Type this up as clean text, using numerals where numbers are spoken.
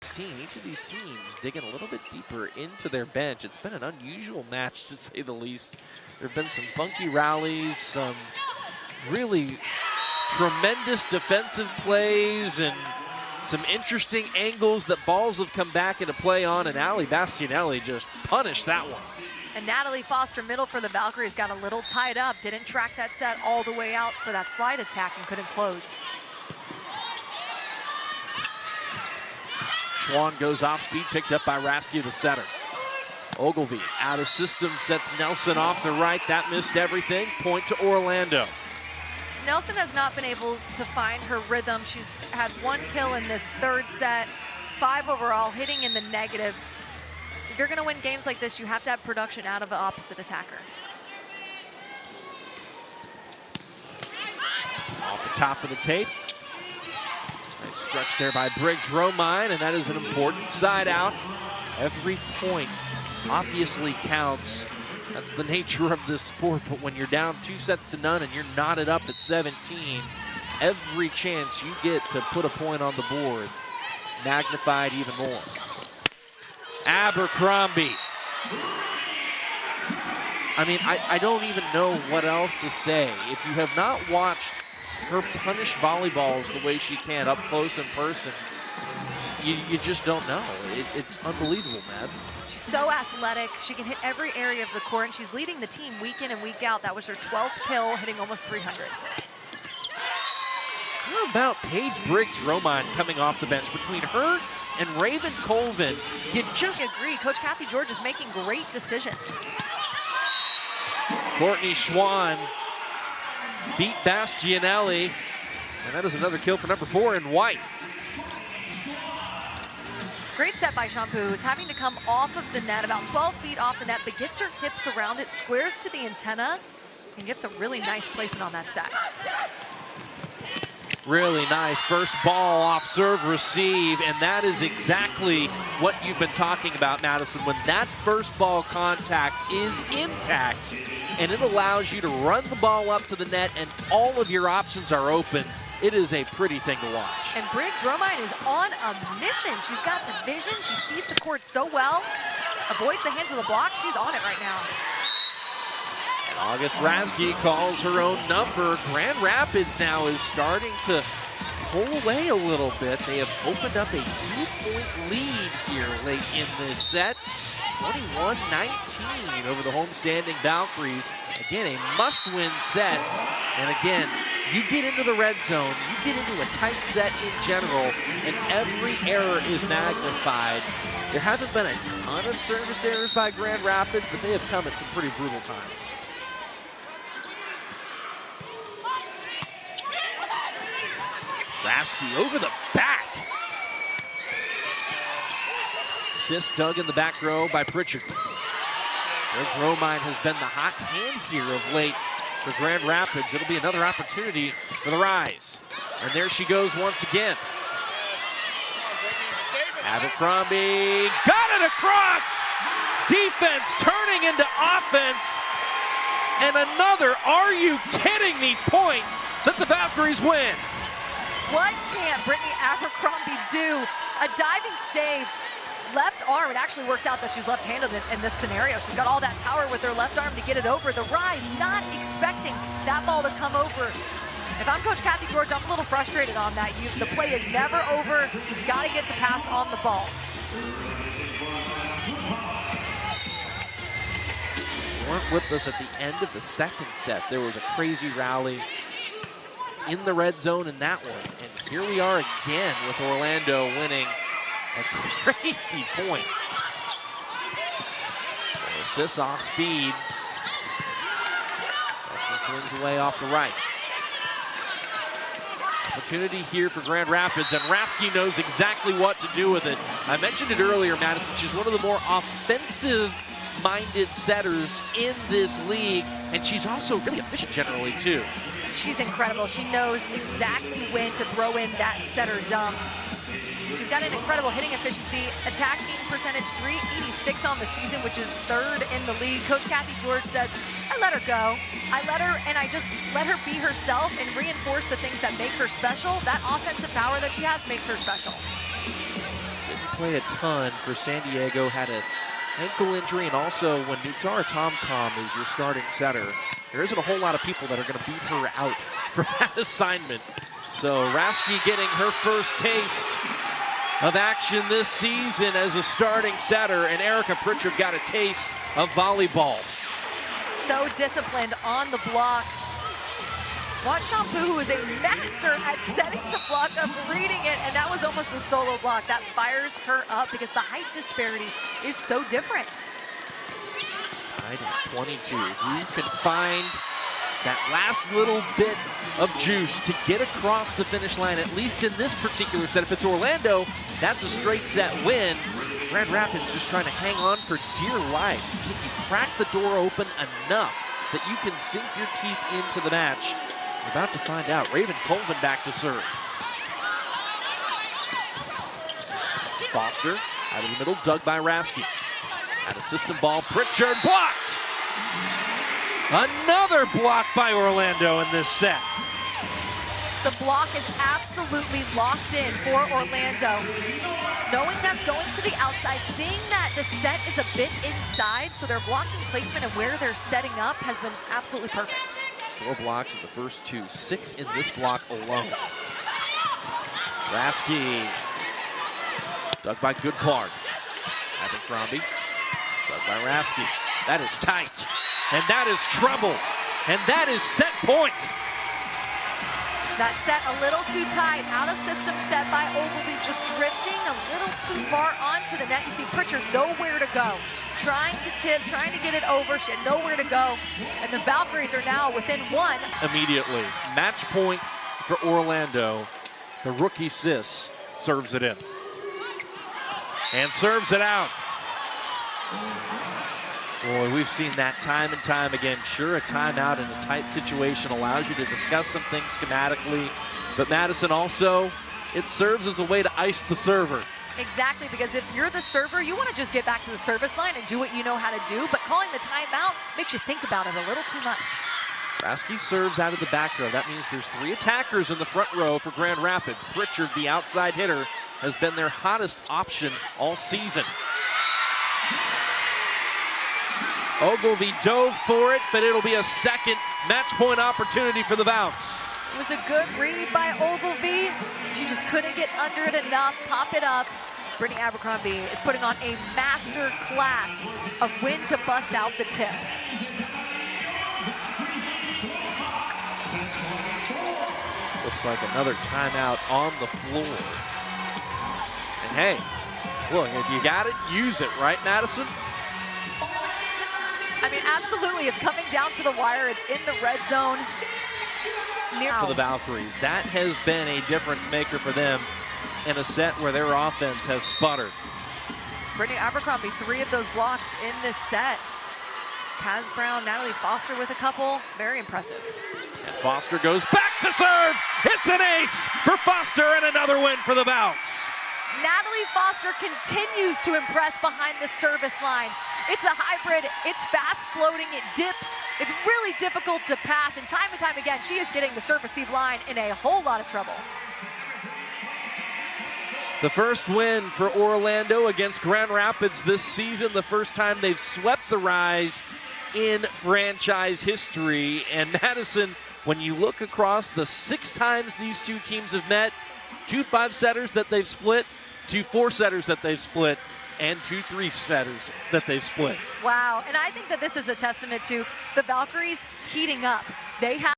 team. Each of these teams digging a little bit deeper into their bench. It's been an unusual match, to say the least. There have been some funky rallies, some really tremendous defensive plays, and some interesting angles that balls have come back into play on, and Ali Bastianelli just punished that one. And Natalie Foster Middle for the Valkyries got a little tied up, didn't track that set all the way out for that slide attack and couldn't close. Schwann goes off speed, picked up by Rasky, the setter. Ogilvie out of system, sets Nelson off the right. That missed everything. Point to Orlando. Nelson has not been able to find her rhythm. She's had 1 kill in this 3rd set, 5 overall, hitting in the negative. If you're going to win games like this, you have to have production out of the opposite attacker. Off the top of the tape. Nice stretch there by Briggs-Romine, and that is an important side out. Every point obviously counts. That's the nature of this sport, but when you're down 2 sets to none and you're knotted up at 17, every chance you get to put a point on the board magnified even more. Abercrombie. I mean, I don't even know what else to say. If you have not watched her punish volleyballs the way she can up close in person, you just don't know. It's unbelievable, Mads. She's so athletic. She can hit every area of the court, and she's leading the team week in and week out. That was her 12th kill, hitting almost 300. How about Paige Briggs-Romine coming off the bench? Between her and Raven Colvin, you just agree. Coach Kathy George is making great decisions. Courtney Schwann beat Bastianelli, and that is another kill for number 4 in white. Great set by Shampoo, who's having to come off of the net, about 12 feet off the net, but gets her hips around it, squares to the antenna, and gets a really nice placement on that set. Really nice first ball off serve receive, and that is exactly what you've been talking about, Madison. When that first ball contact is intact and it allows you to run the ball up to the net and all of your options are open, it is a pretty thing to watch. And Briggs-Romine is on a mission. She's got the vision. She sees the court so well, avoids the hands of the block. She's on it right now. And August Rasky calls her own number. Grand Rapids now is starting to pull away a little bit. They have opened up a 2-point lead here late in this set. 21-19 over the homestanding Valkyries. Again, a must-win set. And again, you get into the red zone, you get into a tight set in general, and every error is magnified. There haven't been a ton of service errors by Grand Rapids, but they have come at some pretty brutal times. Rasky over the back. Assist dug in the back row by Pritchard. Briggs-Romine has been the hot hand here of late for Grand Rapids. It'll be another opportunity for the Rise. And there she goes once again. Abercrombie got it across. Defense turning into offense. And another "are you kidding me" point that the Valkyries win. What can't Brittany Abercrombie do? A diving save, left arm. It actually works out that she's left-handed in this scenario. She's got all that power with her left arm to get it over. The Rise not expecting that ball to come over. If I'm Coach Kathy George, I'm a little frustrated on that. The play is never over. You've got to get the pass on the ball. If you weren't with us at the end of the 2nd set, there was a crazy rally in the red zone in that one. And here we are again with Orlando winning a crazy point. Assists off speed. Nelson swings away off the right. Opportunity here for Grand Rapids, and Rasky knows exactly what to do with it. I mentioned it earlier, Madison. She's one of the more offensive-minded setters in this league, and she's also really efficient generally, too. She's incredible. She knows exactly when to throw in that setter dump. She's got an incredible hitting efficiency, attacking percentage .386 on the season, which is 3rd in the league. Coach Kathy George says, I let her go. I let her, and I just let her be herself and reinforce the things that make her special. That offensive power that she has makes her special. play a ton for San Diego, had an ankle injury, and also when Nutsara Tomcom is your starting setter, there isn't a whole lot of people that are going to beat her out for that assignment. So Rasky getting her first taste of action this season as a starting setter, and Erica Pritchard got a taste of volleyball. So disciplined on the block. Watch Shampoo, who is a master at setting the block up, reading it, and that was almost a solo block. That fires her up because the height disparity is so different. Tied at 22. Who can find that last little bit of juice to get across the finish line, at least in this particular set? If it's Orlando, that's a straight set win. Grand Rapids just trying to hang on for dear life. Can you crack the door open enough that you can sink your teeth into the match? We're about to find out. Raven Colvin back to serve. Foster out of the middle, dug by Rasky. Had a system ball, Pritchard blocked. Another block by Orlando in this set. The block is absolutely locked in for Orlando. Knowing that's going to the outside, seeing that the set is a bit inside, so their blocking placement and where they're setting up has been absolutely perfect. 4 blocks in the first 2, 6 in this block alone. Rasky, dug by Goodpart. Abercrombie, dug by Rasky. That is tight, and that is trouble, and that is set point. That set a little too tight, out of system set by Ogilvy, just drifting a little too far onto the net. You see Pritchard nowhere to go, trying to tip, trying to get it over. She had nowhere to go, and the Valkyries are now within 1. Immediately, match point for Orlando. The rookie Sis serves it in and serves it out. Boy, we've seen that time and time again. Sure, a timeout in a tight situation allows you to discuss some things schematically, but Madison also, it serves as a way to ice the server. Exactly, because if you're the server, you want to just get back to the service line and do what you know how to do, but calling the timeout makes you think about it a little too much. Rasky serves out of the back row. That means there's 3 attackers in the front row for Grand Rapids. Pritchard, the outside hitter, has been their hottest option all season. Ogilvy dove for it, but it'll be a second match point opportunity for the Valks. It was a good read by Ogilvy. She just couldn't get under it enough, pop it up. Brittany Abercrombie is putting on a master class of when to bust out the tip. Looks like another timeout on the floor. And hey, look, if you got it, use it, right, Madison? I mean, absolutely, it's coming down to the wire. It's in the red zone. For the Valkyries, that has been a difference maker for them in a set where their offense has sputtered. Brittany Abercrombie, 3 of those blocks in this set. Kaz Brown, Natalie Foster with a couple, very impressive. And Foster goes back to serve. It's an ace for Foster and another win for the Valks. Natalie Foster continues to impress behind the service line. It's a hybrid, it's fast floating, it dips. It's really difficult to pass, and time again, she is getting the serve-receive line in a whole lot of trouble. The first win for Orlando against Grand Rapids this season, the first time they've swept the Rise in franchise history. And Madison, when you look across the 6 times these 2 teams have met, 2 5-setters that they've split, 2 4-setters that they've split, and 2 3-setters that they've split. Wow, and I think that this is a testament to the Valkyries heating up. They have